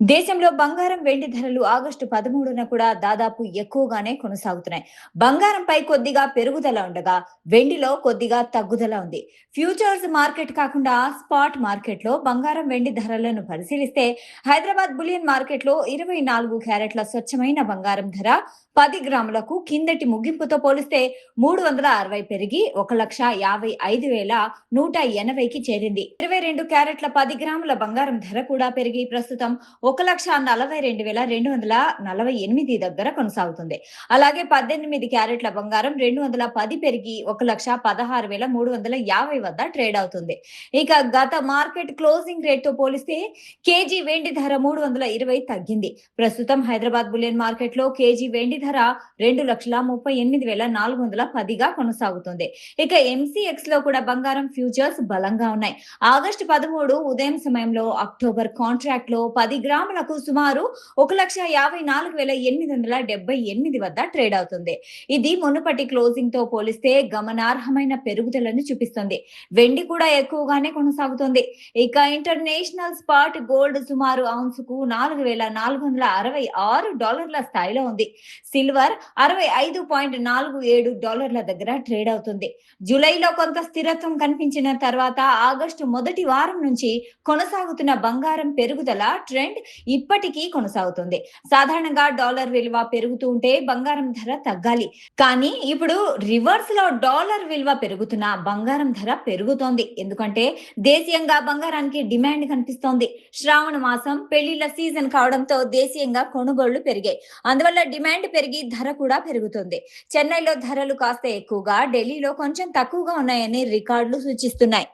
దేశంలో బంగారం, వెండి ధరలు ఆగస్టు 13న కూడా దాదాపు ఎక్కువగానే కొనసాగుతున్నాయి. బంగారంపై కొద్దిగా పెరుగుదల ఉండగా, వెండిలో కొద్దిగా తగ్గుదల ఉంది. ఫ్యూచర్స్ మార్కెట్ కాకుండా స్పాట్ మార్కెట్‌లో బంగారం, వెండి ధరలను పరిశీలిస్తే హైదరాబాద్ బులియన్ మార్కెట్‌లో 24 క్యారెట్ల స్వచ్ఛమైన బంగారం ధర 10 గ్రాములకు కిందటి ముగింపుతో పోలిస్తే 360 పెరిగి 1,55,180కి చేరింది. 22 క్యారెట్ల 10 గ్రాముల బంగారం ధర కూడా పెరిగి ప్రస్తుతం 1,42,248 దగ్గర కొనసాగుతుంది. అలాగే 18 క్యారెట్ల బంగారం 210 పెరిగి 1,16,350 వద్ద ట్రేడ్ అవుతుంది. ఇక గత మార్కెట్ క్లోజింగ్ రేట్‌తో పోలిస్తే కేజీ వెండి ధర 320 తగ్గింది. ప్రస్తుతం హైదరాబాద్ బులియన్ మార్కెట్‌లో కేజీ వెండి ధర 2,38,410గా కొనసాగుతుంది. ఇక ఎంసీఎక్స్‌లో కూడా బంగారం ఫ్యూచర్స్ బలంగా ఉన్నాయి. ఆగస్టు 13 ఉదయం సమయంలో అక్టోబర్ కాంట్రాక్ట్‌లో 10 గ్రాములకు సుమారు 1,54,878 వద్ద ట్రేడ్ అవుతుంది. ఇది మునుపటి క్లోజింగ్ తో పోలిస్తే గమనార్హమైన పెరుగుదలను చూపిస్తుంది. వెండి కూడా ఎక్కువగానే కొనసాగుతుంది. ఇక ఇంటర్నేషనల్ స్పాట్ గోల్డ్ సుమారు ఔన్స్‌కు $4,466 స్థాయిలో ఉంది. సిల్వర్ $65.47 దగ్గర ట్రేడ్ అవుతుంది. జూలైలో కొంత స్థిరత్వం కనిపించిన తర్వాత ఆగస్టు మొదటి వారం నుంచి కొనసాగుతున్న బంగారం పెరుగుదల ట్రెండ్ ఇప్పటికీ కొనసాగుతుంది. సాధారణంగా డాలర్ విలువ పెరుగుతూ ఉంటే బంగారం ధర తగ్గాలి. కానీ ఇప్పుడు రివర్స్ లో డాలర్ విలువ పెరుగుతున్న బంగారం ధర పెరుగుతోంది. ఎందుకంటే దేశీయంగా బంగారానికి డిమాండ్ కనిపిస్తోంది. శ్రావణ మాసం పెళ్లిళ్ల సీజన్ కావడంతో దేశీయంగా కొనుగోళ్లు పెరిగాయి. అందువల్ల డిమాండ్ పెరిగి ధర కూడా పెరుగుతుంది. చెన్నైలో ధరలు కాస్త ఎక్కువగా, ఢిల్లీలో కొంచెం తక్కువగా ఉన్నాయని రికార్డులు సూచిస్తున్నాయి.